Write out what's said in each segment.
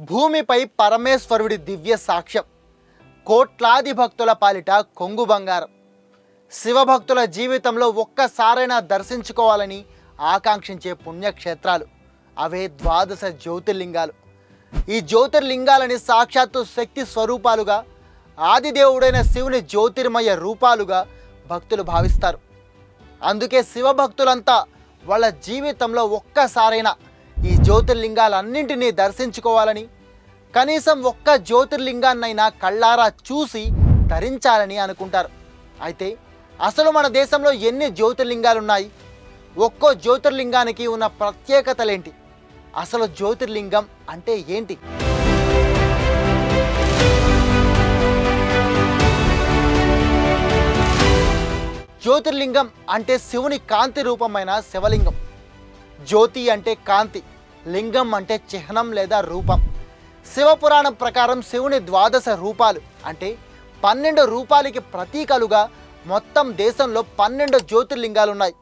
భూమిపై పరమేశ్వరుడి దివ్య సాక్ష్యం, కోట్లాది భక్తుల పాలిట కొంగు బంగారం. శివభక్తుల జీవితంలో ఒక్కసారైనా దర్శించుకోవాలని ఆకాంక్షించే పుణ్యక్షేత్రాలు అవే ద్వాదశ జ్యోతిర్లింగాలు. ఈ జ్యోతిర్లింగాలని సాక్షాత్తు శక్తి స్వరూపాలుగా, ఆదిదేవుడైన శివుని జ్యోతిర్మయ రూపాలుగా భక్తులు భావిస్తారు. అందుకే శివభక్తులంతా వాళ్ళ జీవితంలో ఒక్కసారైనా ఈ జ్యోతిర్లింగాలన్నింటినీ దర్శించుకోవాలని, కనీసం ఒక్క జ్యోతిర్లింగాన్నైనా కళ్ళారా చూసి ధరించాలని అనుకుంటారు. అయితే అసలు మన దేశంలో ఎన్ని జ్యోతిర్లింగాలు ఉన్నాయి? ఒక్కో జ్యోతిర్లింగానికి ఉన్న ప్రత్యేకతలేంటి? అసలు జ్యోతిర్లింగం అంటే ఏంటి? జ్యోతిర్లింగం అంటే శివుని కాంతి రూపమైన శివలింగం. జ్యోతి అంటే కాంతి, లింగం అంటే చిహ్నం లేదా రూపం. శివపురాణం ప్రకారం శివుని ద్వాదశ రూపాలు అంటే 12 రూపాలకి ప్రతీకలుగా మొత్తం దేశంలో 12 జ్యోతిర్లింగాలు ఉన్నాయి.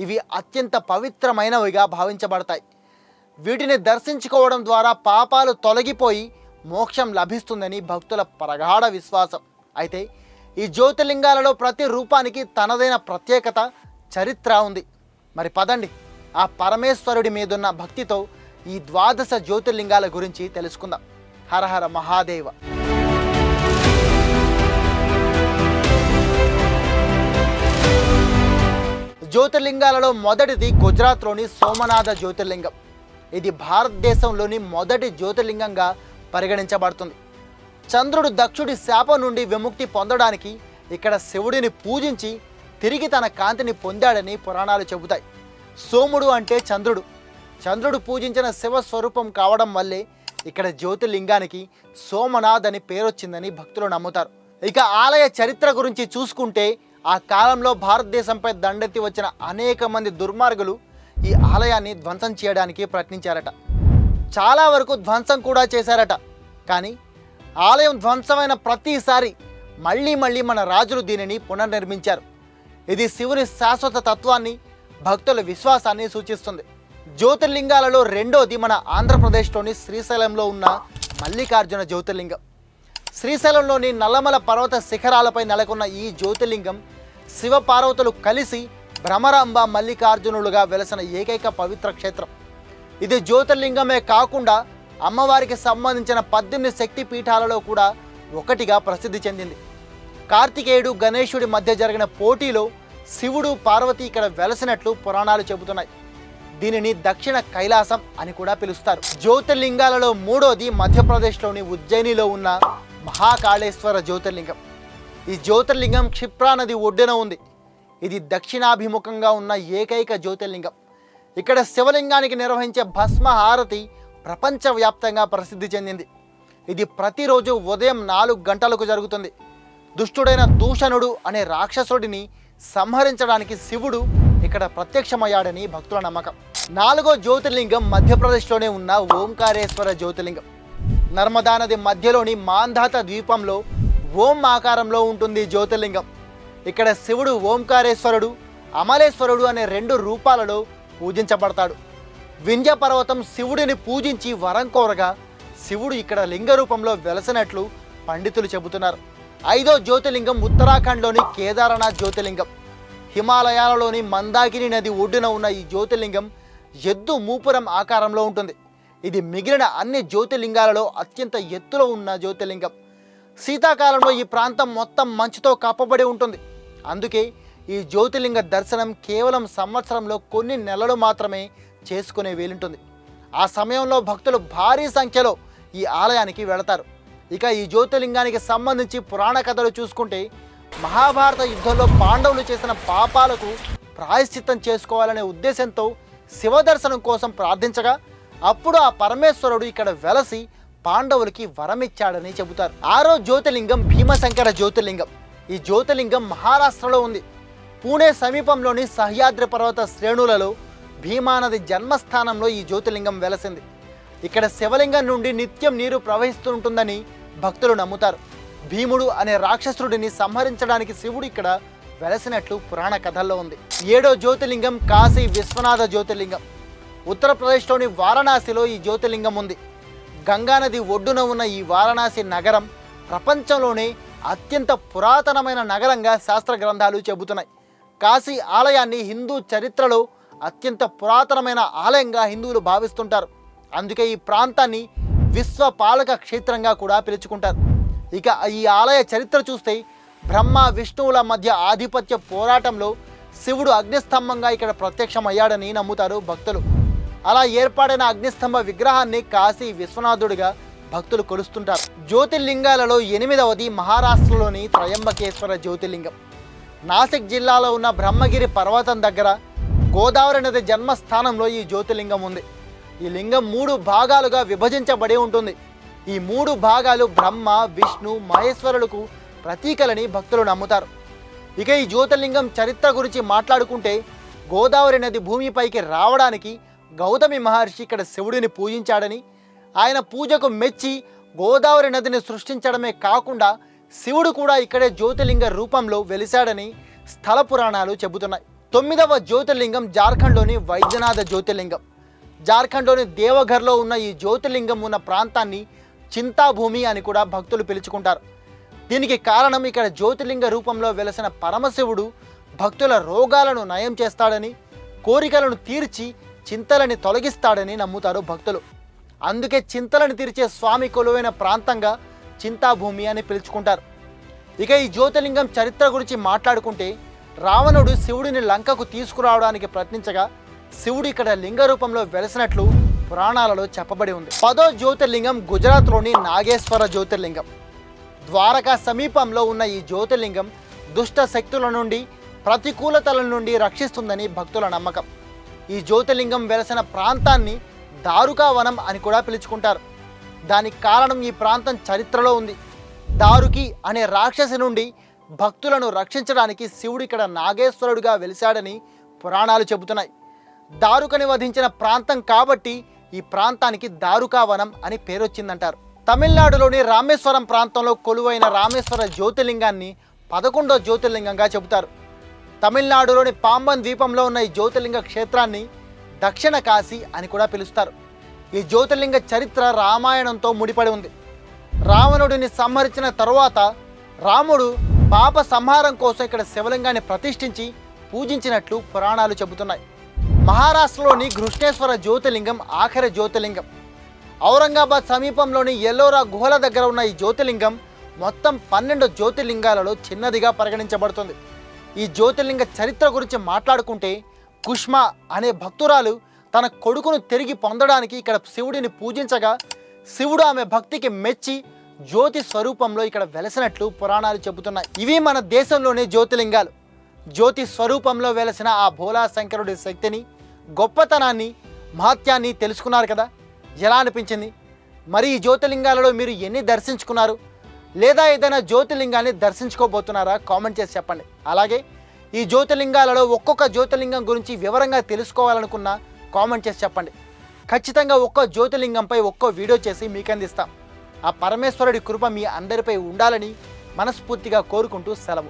ఇవి అత్యంత పవిత్రమైనవిగా భావించబడతాయి. వీటిని దర్శించుకోవడం ద్వారా పాపాలు తొలగిపోయి మోక్షం లభిస్తుందని భక్తుల ప్రగాఢ విశ్వాసం. అయితే ఈ జ్యోతిర్లింగాలలో ప్రతి రూపానికి తనదైన ప్రత్యేకత, చరిత్ర ఉంది. మరి పదండి, ఆ పరమేశ్వరుడి మీదున్న భక్తితో ఈ ద్వాదశ జ్యోతిర్లింగాల గురించి తెలుసుకుందాం. హర హర మహాదేవ. జ్యోతిర్లింగాలలో మొదటిది గుజరాత్లోని సోమనాథ జ్యోతిర్లింగం. ఇది భారతదేశంలోని మొదటి జ్యోతిర్లింగంగా పరిగణించబడుతుంది. చంద్రుడు దక్షుడి శాపం నుండి విముక్తి పొందడానికి ఇక్కడ శివుడిని పూజించి తిరిగి తన కాంతిని పొందాడని పురాణాలు చెబుతాయి. సోముడు అంటే చంద్రుడు. చంద్రుడు పూజించిన శివస్వరూపం కావడం వల్లే ఇక్కడ జ్యోతిర్లింగానికి సోమనాథ్ అని పేరొచ్చిందని భక్తులు నమ్ముతారు. ఇక ఆలయ చరిత్ర గురించి చూసుకుంటే, ఆ కాలంలో భారతదేశంపై దండెత్తి వచ్చిన అనేక మంది దుర్మార్గులు ఈ ఆలయాన్ని ధ్వంసం చేయడానికి ప్రయత్నించారట. చాలా వరకు ధ్వంసం కూడా చేశారట. కానీ ఆలయం ధ్వంసమైన ప్రతిసారి మళ్ళీ మన రాజులు దీనిని పునర్నిర్మించారు. ఇది శివుని శాశ్వత తత్వాన్ని, భక్తుల విశ్వాసాన్ని సూచిస్తుంది. జ్యోతిర్లింగాలలో రెండోది మన ఆంధ్రప్రదేశ్లోని శ్రీశైలంలో ఉన్న మల్లికార్జున జ్యోతిర్లింగం. శ్రీశైలంలోని నల్లమల పర్వత శిఖరాలపై నెలకొన్న ఈ జ్యోతిర్లింగం శివపార్వతులు కలిసి భ్రమరాంబ మల్లికార్జునులుగా వెలసిన ఏకైక పవిత్ర క్షేత్రం. ఇది జ్యోతిర్లింగమే కాకుండా అమ్మవారికి సంబంధించిన 18 శక్తి పీఠాలలో కూడా ఒకటిగా ప్రసిద్ధి చెందింది. కార్తికేయుడు, గణేశుడి మధ్య జరిగిన పోటీలో శివుడు, పార్వతి ఇక్కడ వెలసినట్లు పురాణాలు చెబుతున్నాయి. దీనిని దక్షిణ కైలాసం అని కూడా పిలుస్తారు. జ్యోతిర్లింగాలలో మూడోది మధ్యప్రదేశ్లోని ఉజ్జయినిలో ఉన్న మహాకాళేశ్వర జ్యోతిర్లింగం. ఈ జ్యోతిర్లింగం క్షిప్రా నది ఒడ్డున ఉంది. ఇది దక్షిణాభిముఖంగా ఉన్న ఏకైక జ్యోతిర్లింగం. ఇక్కడ శివలింగానికి నిర్వహించే భస్మ హారతి ప్రపంచవ్యాప్తంగా ప్రసిద్ధి చెందింది. ఇది ప్రతిరోజు ఉదయం 4 గంటలకు జరుగుతుంది. దుష్టుడైన దూషణుడు అనే రాక్షసుడిని సంహరించడానికి శివుడు ఇక్కడ ప్రత్యక్షమయ్యాడని భక్తుల నమ్మకం. 4వ జ్యోతిర్లింగం మధ్యప్రదేశ్లోనే ఉన్న ఓంకారేశ్వర జ్యోతిర్లింగం. నర్మదా నది మధ్యలోని మాంధాత ద్వీపంలో ఓం ఆకారంలో ఉంటుంది జ్యోతిర్లింగం. ఇక్కడ శివుడు ఓంకారేశ్వరుడు, అమలేశ్వరుడు అనే 2 రూపాలలో పూజించబడతాడు. వింధ్య పర్వతం శివుడిని పూజించి వరం కోరగా శివుడు ఇక్కడ లింగ రూపంలో వెలసినట్లు పండితులు చెబుతున్నారు. 5వ జ్యోతిర్లింగం ఉత్తరాఖండ్లోని కేదారనాథ్ జ్యోతిర్లింగం. హిమాలయాలలోని మందాకిని నది ఒడ్డున ఉన్న ఈ జ్యోతిర్లింగం ఎద్దు మూపురం ఆకారంలో ఉంటుంది. ఇది మిగిలిన అన్ని జ్యోతిర్లింగాలలో అత్యంత ఎత్తులో ఉన్న జ్యోతిర్లింగం. శీతాకాలంలో ఈ ప్రాంతం మొత్తం మంచుతో కప్పబడి ఉంటుంది. అందుకే ఈ జ్యోతిర్లింగ దర్శనం కేవలం సంవత్సరంలో కొన్ని నెలలు మాత్రమే చేసుకునే వీలుంటుంది. ఆ సమయంలో భక్తులు భారీ సంఖ్యలో ఈ ఆలయానికి వెళతారు. ఇక ఈ జ్యోతిర్లింగానికి సంబంధించి పురాణ కథలు చూసుకుంటే, మహాభారత యుద్ధంలో పాండవులు చేసిన పాపాలకు ప్రాయశ్చిత్తం చేసుకోవాలనే ఉద్దేశంతో శివ దర్శనం కోసం ప్రార్థించగా అప్పుడు ఆ పరమేశ్వరుడు ఇక్కడ వెలసి పాండవులకి వరమిచ్చాడని చెబుతారు. 6వ జ్యోతిర్లింగం భీమశంకర జ్యోతిర్లింగం. ఈ జ్యోతిర్లింగం మహారాష్ట్రలో ఉంది. పూణే సమీపంలోని సహ్యాద్రి పర్వత శ్రేణులలో భీమానది జన్మస్థానంలో ఈ జ్యోతిర్లింగం వెలసింది. ఇక్కడ శివలింగం నుండి నిత్యం నీరు ప్రవహిస్తూ ఉంటుందని భక్తులు నమ్ముతారు. భీముడు అనే రాక్షసుడిని సంహరించడానికి శివుడు ఇక్కడ వెలసినట్లు పురాణ కథల్లో ఉంది. 7వ జ్యోతిర్లింగం కాశీ విశ్వనాథ జ్యోతిర్లింగం. ఉత్తరప్రదేశ్లోని వారణాసిలో ఈ జ్యోతిర్లింగం ఉంది. గంగానది ఒడ్డున ఉన్న ఈ వారణాసి నగరం ప్రపంచంలోనే అత్యంత పురాతనమైన నగరంగా శాస్త్ర గ్రంథాలు చెబుతున్నాయి. కాశీ ఆలయాన్ని హిందూ చరిత్రలో అత్యంత పురాతనమైన ఆలయంగా హిందువులు భావిస్తుంటారు. అందుకే ఈ ప్రాంతాన్ని విశ్వ పాలక క్షేత్రంగా కూడా పిలుచుకుంటారు. ఇక ఈ ఆలయ చరిత్ర చూస్తే బ్రహ్మ విష్ణువుల మధ్య ఆధిపత్య పోరాటంలో శివుడు అగ్నిస్తంభంగా ఇక్కడ ప్రత్యక్షమయ్యాడని నమ్ముతారు భక్తులు. అలా ఏర్పాటైన అగ్నిస్తంభ విగ్రహాన్ని కాశీ విశ్వనాథుడిగా భక్తులు కొలుస్తుంటారు. జ్యోతిర్లింగాలలో 8వది మహారాష్ట్రలోని త్రయంబకేశ్వర జ్యోతిర్లింగం. నాసిక్ జిల్లాలో ఉన్న బ్రహ్మగిరి పర్వతం దగ్గర గోదావరి నది జన్మస్థానంలో ఈ జ్యోతిర్లింగం ఉంది. ఈ లింగం 3 భాగాలుగా విభజించబడి ఉంటుంది. ఈ 3 భాగాలు బ్రహ్మ విష్ణు మహేశ్వరులకు ప్రతీకలని భక్తులు నమ్ముతారు. ఇక ఈ జ్యోతిర్లింగం చరిత్ర గురించి మాట్లాడుకుంటే గోదావరి నది భూమిపైకి రావడానికి గౌతమి మహర్షి ఇక్కడ శివుడిని పూజించాడని, ఆయన పూజకు మెచ్చి గోదావరి నదిని సృష్టించడమే కాకుండా శివుడు కూడా ఇక్కడే జ్యోతిర్లింగ రూపంలో వెలిశాడని స్థల పురాణాలు చెబుతున్నాయి. 9వ జ్యోతిర్లింగం జార్ఖండ్లోని వైద్యనాథ జ్యోతిర్లింగం. జార్ఖండ్లోని దేవఘర్లో ఉన్న ఈ జ్యోతిర్లింగం ఉన్న ప్రాంతాన్ని చింతాభూమి అని కూడా భక్తులు పిలుచుకుంటారు. దీనికి కారణం ఇక్కడ జ్యోతిర్లింగ రూపంలో వెలసిన పరమశివుడు భక్తుల రోగాలను నయం చేస్తాడని, కోరికలను తీర్చి చింతలని తొలగిస్తాడని నమ్ముతారు భక్తులు. అందుకే చింతలను తీర్చే స్వామి కొలువైన ప్రాంతంగా చింతాభూమి అని పిలుచుకుంటారు. ఇక ఈ జ్యోతిర్లింగం చరిత్ర గురించి మాట్లాడుకుంటే రావణుడు శివుడిని లంకకు తీసుకురావడానికి ప్రయత్నించగా శివుడు ఇక్కడ లింగ రూపంలో వెలసినట్లు పురాణాలలో చెప్పబడి ఉంది. 10వ జ్యోతిర్లింగం గుజరాత్లోని నాగేశ్వర జ్యోతిర్లింగం. ద్వారకా సమీపంలో ఉన్న ఈ జ్యోతిర్లింగం దుష్ట శక్తుల నుండి ప్రతికూలతల నుండి రక్షిస్తుందని భక్తుల నమ్మకం. ఈ జ్యోతిర్లింగం వెలసిన ప్రాంతాన్ని దారుకా వనం అని కూడా పిలుచుకుంటారు. దానికి కారణం ఈ ప్రాంతం చరిత్రలో ఉంది. దారుకి అనే రాక్షసి నుండి భక్తులను రక్షించడానికి శివుడు ఇక్కడ నాగేశ్వరుడిగా వెలిశాడని పురాణాలు చెబుతున్నాయి. దారుకని వధించిన ప్రాంతం కాబట్టి ఈ ప్రాంతానికి దారుకా వనం అని పేరొచ్చిందంటారు. తమిళనాడులోని రామేశ్వరం ప్రాంతంలో కొలువైన రామేశ్వర జ్యోతిర్లింగాన్ని 11వ జ్యోతిర్లింగంగా చెబుతారు. తమిళనాడులోని పాంబన్ ద్వీపంలో ఉన్న ఈ జ్యోతిర్లింగ క్షేత్రాన్ని దక్షిణ కాశీ అని కూడా పిలుస్తారు. ఈ జ్యోతిర్లింగ చరిత్ర రామాయణంతో ముడిపడి ఉంది. రావణుడిని సంహరించిన తరువాత రాముడు పాప సంహారం కోసం ఇక్కడ శివలింగాన్ని ప్రతిష్ఠించి పూజించినట్లు పురాణాలు చెబుతున్నాయి. మహారాష్ట్రలోని కృష్ణేశ్వర జ్యోతిర్లింగం ఆఖరి జ్యోతిర్లింగం. ఔరంగాబాద్ సమీపంలోని ఎల్లోరా గుహల దగ్గర ఉన్న ఈ జ్యోతిర్లింగం మొత్తం 12 జ్యోతిర్లింగాలలో చిన్నదిగా పరిగణించబడుతుంది. ఈ జ్యోతిర్లింగ చరిత్ర గురించి మాట్లాడుకుంటే కుష్మ అనే భక్తురాలు తన కొడుకును తిరిగి పొందడానికి ఇక్కడ శివుడిని పూజించగా శివుడు ఆమె భక్తికి మెచ్చి జ్యోతి స్వరూపంలో ఇక్కడ వెలసినట్లు పురాణాలు చెబుతున్నాయి. ఇవి మన దేశంలోని జ్యోతిర్లింగాలు. జ్యోతి స్వరూపంలో వెలసిన ఆ భోలా శంకరుడి శక్తిని, గొప్పతనాన్ని, మహత్యాన్ని తెలుసుకున్నారు కదా. ఎలా అనిపించింది? మరి ఈ జ్యోతిర్లింగాలలో మీరు ఎన్ని దర్శించుకున్నారు? లేదా ఏదైనా జ్యోతిర్లింగాన్ని దర్శించుకోబోతున్నారా? కామెంట్ చేసి చెప్పండి. అలాగే ఈ జ్యోతిర్లింగాలలో ఒక్కొక్క జ్యోతిర్లింగం గురించి వివరంగా తెలుసుకోవాలనుకున్నా కామెంట్ చేసి చెప్పండి. ఖచ్చితంగా ఒక్కో జ్యోతిర్లింగంపై ఒక్కో వీడియో చేసి మీకు అందిస్తాం. ఆ పరమేశ్వరుడి కృప మీ అందరిపై ఉండాలని మనస్ఫూర్తిగా కోరుకుంటూ సెలవు.